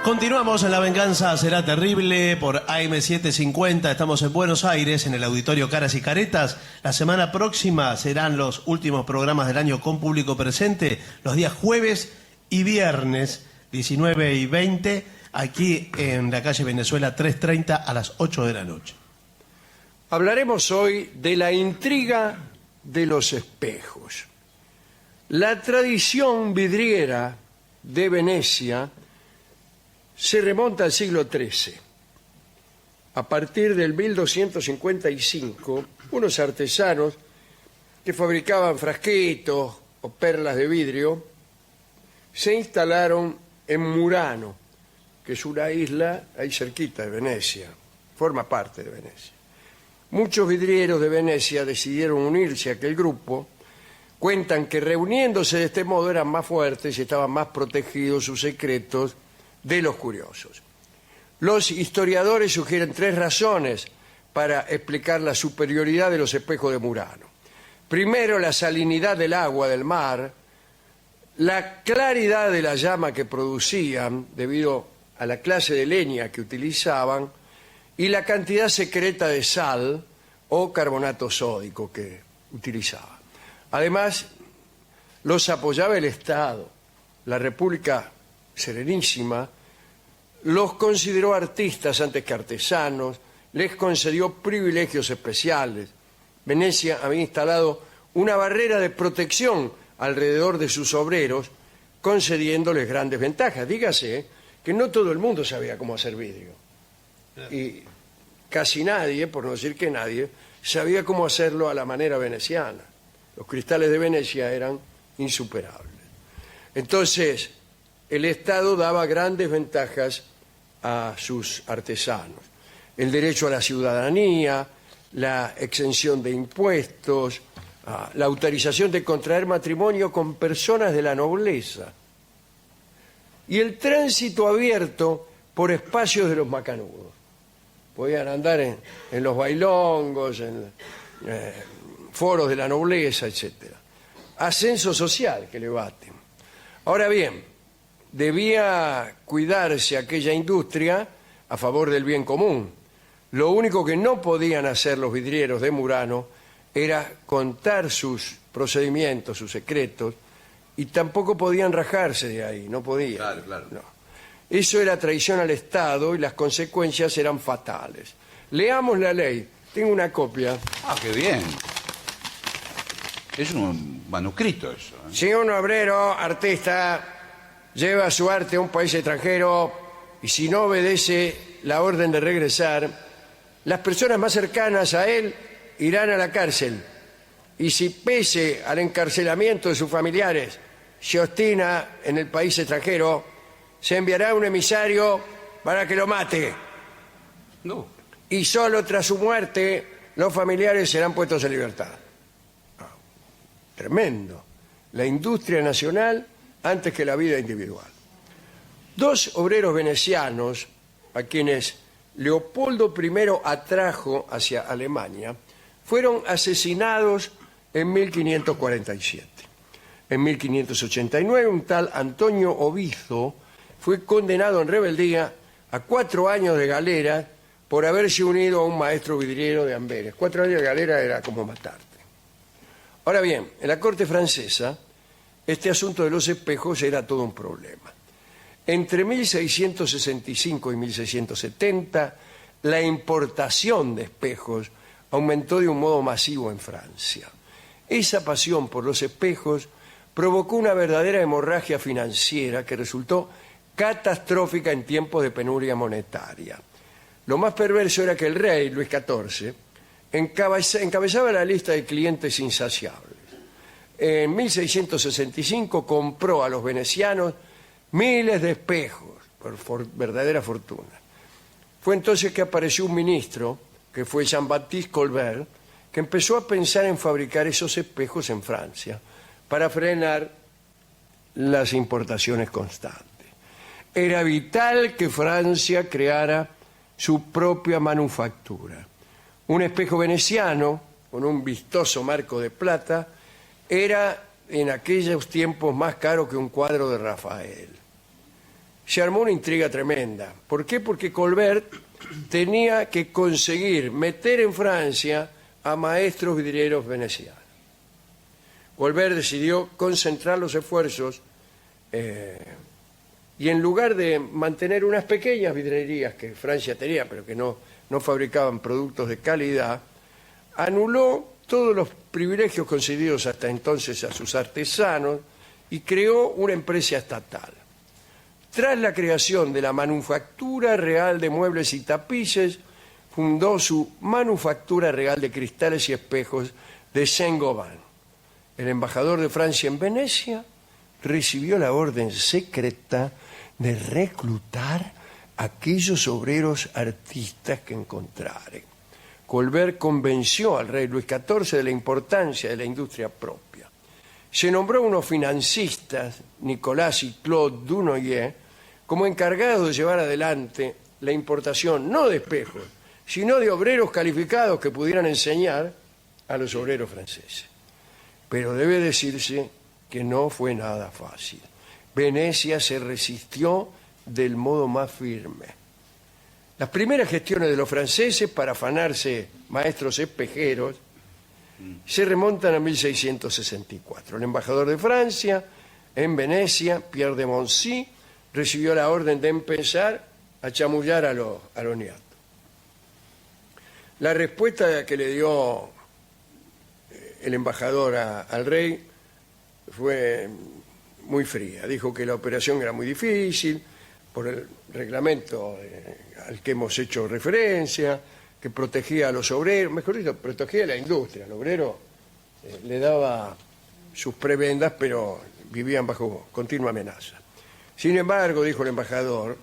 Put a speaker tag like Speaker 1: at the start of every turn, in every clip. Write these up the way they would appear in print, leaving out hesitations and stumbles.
Speaker 1: Continuamos en La Venganza Será Terrible por AM750. Estamos en Buenos Aires, en el Auditorio Caras y Caretas. La semana próxima serán los últimos programas del año con público presente, los días jueves y viernes, 19 y 20, aquí en la calle Venezuela 330 a las 8 de la noche.
Speaker 2: Hablaremos hoy de la intriga de los espejos. La tradición vidriera de Venecia se remonta al siglo XIII. A partir del 1255, unos artesanos que fabricaban frasquitos o perlas de vidrio se instalaron en Murano, que es una isla ahí cerquita de Venecia, forma parte de Venecia. Muchos vidrieros de Venecia decidieron unirse a aquel grupo. Cuentan que reuniéndose de este modo eran más fuertes y estaban más protegidos sus secretos de los curiosos. Los historiadores sugieren tres razones para explicar la superioridad de los espejos de Murano. Primero, la salinidad del agua del mar, la claridad de la llama que producían debido a la clase de leña que utilizaban y la cantidad secreta de sal o carbonato sódico que utilizaban. Además, los apoyaba el Estado. La República Serenísima los consideró artistas antes que artesanos, les concedió privilegios especiales. Venecia había instalado una barrera de protección alrededor de sus obreros, concediéndoles grandes ventajas. Dígase que no todo el mundo sabía cómo hacer vidrio. Y casi nadie, por no decir que nadie, sabía cómo hacerlo a la manera veneciana. Los cristales de Venecia eran insuperables. Entonces, el Estado daba grandes ventajas a sus artesanos. El derecho a la ciudadanía, la exención de impuestos, la autorización de contraer matrimonio con personas de la nobleza y el tránsito abierto por espacios de los macanudos. Podían andar en los bailongos, en foros de la nobleza, etc. Ascenso social que le baten. Ahora bien, debía cuidarse aquella industria a favor del bien común. Lo único que no podían hacer los vidrieros de Murano era contar sus procedimientos, sus secretos, y tampoco podían rajarse de ahí, no podían. Claro. No. Eso era traición al Estado y las consecuencias eran fatales. Leamos la ley. Tengo una copia.
Speaker 3: Ah, qué bien. Es un manuscrito eso, ¿eh?
Speaker 2: Si un obrero, artista, lleva su arte a un país extranjero y si no obedece la orden de regresar, las personas más cercanas a él irán a la cárcel. Y si pese al encarcelamiento de sus familiares se obstina en el país extranjero, se enviará un emisario para que lo mate.
Speaker 3: No.
Speaker 2: Y solo tras su muerte los familiares serán puestos en libertad. Tremendo. La industria nacional antes que la vida individual. Dos obreros venecianos, a quienes Leopoldo I atrajo hacia Alemania, fueron asesinados en 1547. En 1589, un tal Antonio Obizo fue condenado en rebeldía a 4 años de galera por haberse unido a un maestro vidriero de Amberes. 4 años de galera era como matarte. Ahora bien, en la corte francesa, este asunto de los espejos era todo un problema. Entre 1665 y 1670, la importación de espejos aumentó de un modo masivo en Francia. Esa pasión por los espejos provocó una verdadera hemorragia financiera que resultó catastrófica en tiempos de penuria monetaria. Lo más perverso era que el rey, Luis XIV, encabezaba la lista de clientes insaciables. En 1665 compró a los venecianos miles de espejos por verdadera fortuna. Fue entonces que apareció un ministro, que fue Jean-Baptiste Colbert, que empezó a pensar en fabricar esos espejos en Francia para frenar las importaciones constantes. Era vital que Francia creara su propia manufactura. Un espejo veneciano, con un vistoso marco de plata, era en aquellos tiempos más caro que un cuadro de Rafael. se armó una intriga tremenda. ¿Por qué? Porque Colbert tenía que conseguir meter en Francia a maestros vidrieros venecianos. Colbert decidió concentrar los esfuerzos y en lugar de mantener unas pequeñas vidrerías que Francia tenía, pero que no fabricaban productos de calidad, anuló todos los privilegios concedidos hasta entonces a sus artesanos y creó una empresa estatal. Tras la creación de la Manufactura Real de Muebles y Tapices, fundó su Manufactura Real de Cristales y Espejos de Saint-Gobain. El embajador de Francia en Venecia recibió la orden secreta de reclutar a aquellos obreros artistas que encontrare. Colbert convenció al rey Luis XIV de la importancia de la industria propia. Se nombró a unos financistas, Nicolas y Claude Dunoyer, como encargados de llevar adelante la importación no de espejos, sino de obreros calificados que pudieran enseñar a los obreros franceses. Pero debe decirse que no fue nada fácil. Venecia se resistió del modo más firme. Las primeras gestiones de los franceses para afanarse maestros espejeros se remontan a 1664. El embajador de Francia en Venecia, Pierre de Moncy, recibió la orden de empezar a chamullar a los niatos. La respuesta que le dio el embajador al rey fue muy fría. Dijo que la operación era muy difícil por el reglamento al que hemos hecho referencia, que protegía a los obreros, mejor dicho, protegía a la industria. Al obrero le daba sus prebendas, pero vivían bajo continua amenaza. Sin embargo, dijo el embajador,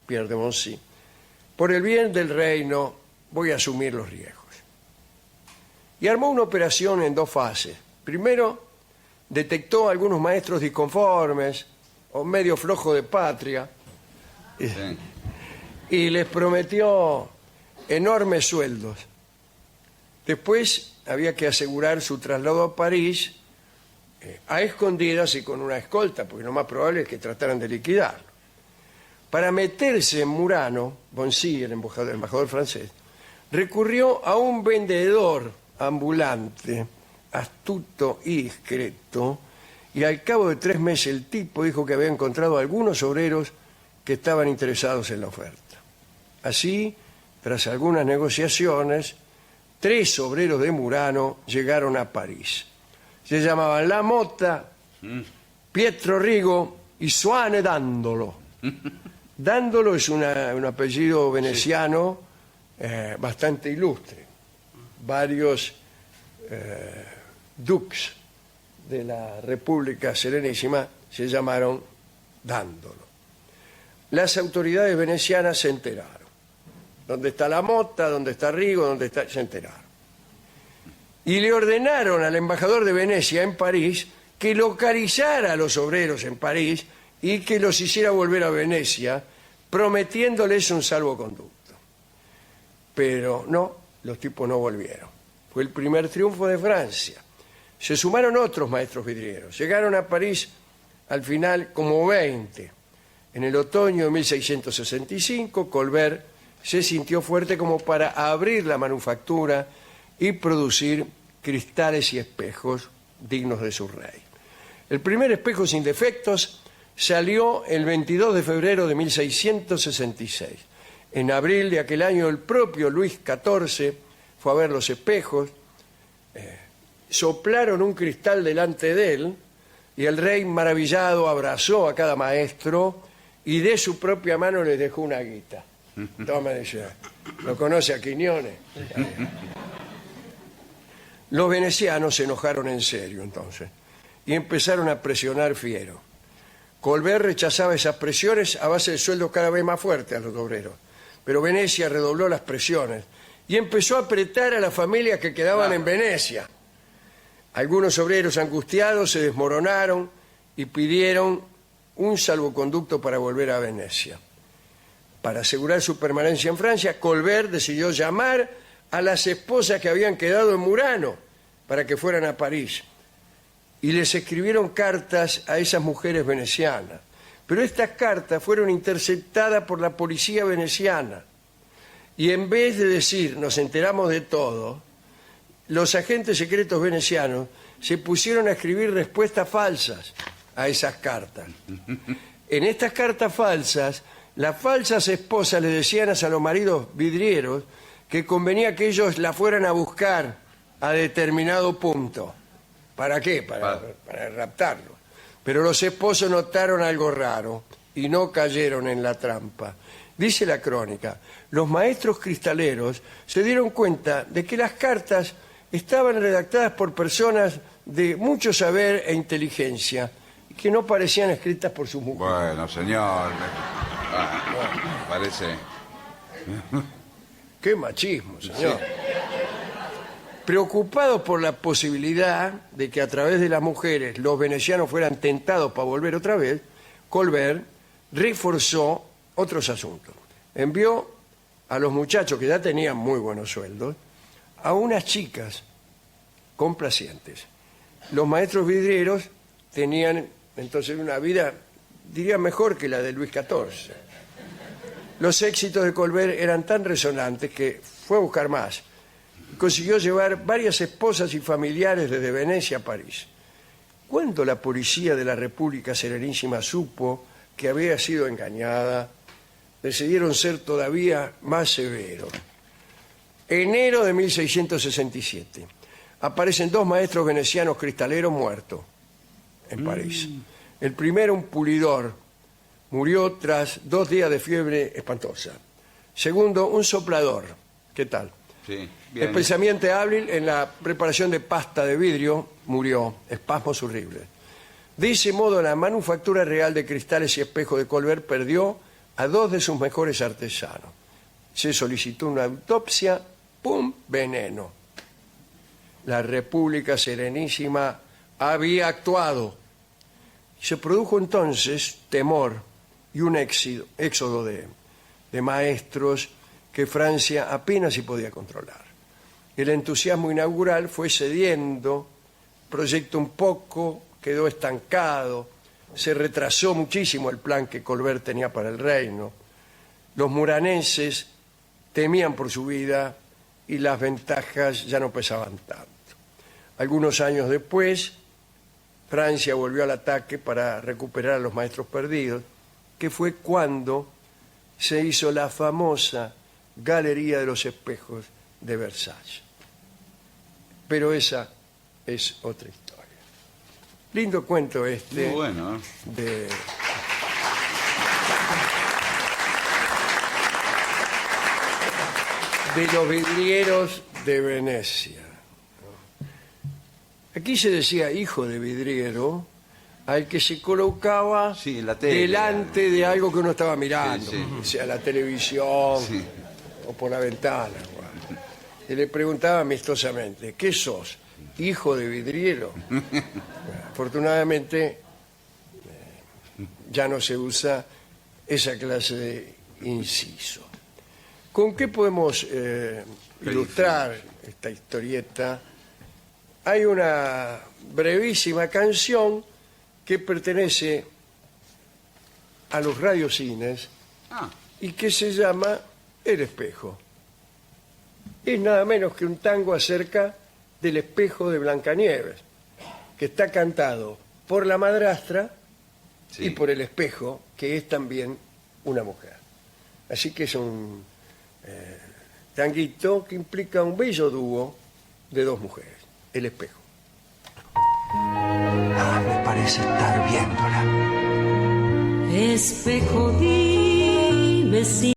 Speaker 2: Pierre de Moncy, por el bien del reino voy a asumir los riesgos. Y armó una operación en dos fases. Primero, detectó a algunos maestros disconformes o medio flojos de patria y les prometió enormes sueldos. Después había que asegurar su traslado a París a escondidas y con una escolta, porque lo más probable es que trataran de liquidarlo. Para meterse en Murano, Boncy, el embajador francés, recurrió a un vendedor ambulante, astuto y discreto, y al cabo de 3 meses el tipo dijo que había encontrado a algunos obreros que estaban interesados en la oferta. Así, tras algunas negociaciones, 3 obreros de Murano llegaron a París. Se llamaban La Motta, Pietro Rigo y Suane Dandolo. Dandolo es un apellido veneciano bastante ilustre. Varios dux de la República Serenísima se llamaron Dandolo. Las autoridades venecianas se enteraron. ¿Dónde está La Motta? ¿Dónde está Rigo? ¿Dónde está? Se enteraron. Y le ordenaron al embajador de Venecia en París que localizara a los obreros en París y que los hiciera volver a Venecia, prometiéndoles un salvoconducto. Pero no, los tipos no volvieron. Fue el primer triunfo de Francia. Se sumaron otros maestros vidrieros. Llegaron a París al final como 20. En el otoño de 1665, Colbert se sintió fuerte como para abrir la manufactura y producir cristales y espejos dignos de su rey. El primer espejo sin defectos salió el 22 de febrero de 1666. En abril de aquel año el propio Luis XIV fue a ver los espejos, soplaron un cristal delante de él y el rey maravillado abrazó a cada maestro y de su propia mano les dejó una guita. Toma, dice, ¿lo conoce a Quiñones? Los venecianos se enojaron en serio entonces y empezaron a presionar fiero. Colbert rechazaba esas presiones a base de sueldos cada vez más fuertes a los obreros, pero Venecia redobló las presiones y empezó a apretar a las familias que quedaban en Venecia. Algunos obreros angustiados se desmoronaron y pidieron un salvoconducto para volver a Venecia. Para asegurar su permanencia en Francia, Colbert decidió llamar a las esposas que habían quedado en Murano para que fueran a París. Y les escribieron cartas a esas mujeres venecianas, Pero estas cartas fueron interceptadas por la policía veneciana. Y en vez de decir, nos enteramos de todo, los agentes secretos venecianos se pusieron a escribir respuestas falsas a esas cartas. En estas cartas falsas, las falsas esposas le decían a los maridos vidrieros que convenía que ellos la fueran a buscar a determinado punto. ¿Para qué? Para raptarlo. Pero los esposos notaron algo raro y no cayeron en la trampa. Dice la crónica, los maestros cristaleros se dieron cuenta de que las cartas estaban redactadas por personas de mucho saber e inteligencia, que no parecían escritas por sus mujeres.
Speaker 3: Bueno, señor. Parece.
Speaker 2: ¡Qué machismo, señor! Preocupados por la posibilidad de que a través de las mujeres los venecianos fueran tentados para volver otra vez, Colbert reforzó otros asuntos. Envió a los muchachos, que ya tenían muy buenos sueldos, a unas chicas complacientes. Los maestros vidrieros tenían entonces una vida, diría, mejor que la de Luis XIV. Los éxitos de Colbert eran tan resonantes que fue a buscar más. Consiguió llevar varias esposas y familiares desde Venecia a París. Cuando la policía de la República Serenísima supo que había sido engañada, decidieron ser todavía más severos. Enero de 1667. Aparecen dos maestros venecianos cristaleros muertos en París. El primero, un pulidor, murió tras 2 días de fiebre espantosa. Segundo, un soplador. ¿Qué tal?
Speaker 3: Sí, bien.
Speaker 2: Especialmente hábil en la preparación de pasta de vidrio, murió. Espasmos horribles. De ese modo, la manufactura real de cristales y espejos de Colbert perdió a 2 de sus mejores artesanos. Se solicitó una autopsia, ¡pum!, veneno. La República Serenísima había actuado. Se produjo entonces temor y un éxodo de maestros que Francia apenas si podía controlar. El entusiasmo inaugural fue cediendo, el proyecto un poco quedó estancado, se retrasó muchísimo el plan que Colbert tenía para el reino. Los muranenses temían por su vida y las ventajas ya no pesaban tanto. Algunos años después, Francia volvió al ataque para recuperar a los maestros perdidos, que fue cuando se hizo la famosa Galería de los Espejos de Versalles. Pero esa es otra historia. Lindo cuento este.
Speaker 3: Muy bueno, ¿eh?
Speaker 2: De los vidrieros de Venecia. Aquí se decía hijo de vidriero al que se colocaba
Speaker 3: Sí, en la tele,
Speaker 2: delante de algo que uno estaba mirando,
Speaker 3: Sí,
Speaker 2: o sea, la televisión
Speaker 3: Sí.
Speaker 2: o por la ventana. Bueno. Y le preguntaba amistosamente, ¿qué sos? ¿Hijo de vidriero? Bueno, afortunadamente ya no se usa esa clase de inciso. ¿Con qué podemos ilustrar esta historieta? Hay una brevísima canción que pertenece a los radiocines y que se llama El Espejo. Es nada menos que un tango acerca del espejo de Blancanieves, que está cantado por la madrastra
Speaker 3: Sí.
Speaker 2: y por el espejo, que es también una mujer. Así que es un tanguito que implica un bello dúo de 2 mujeres. El espejo.
Speaker 4: Me parece estar viéndola.
Speaker 5: Espejo, dime si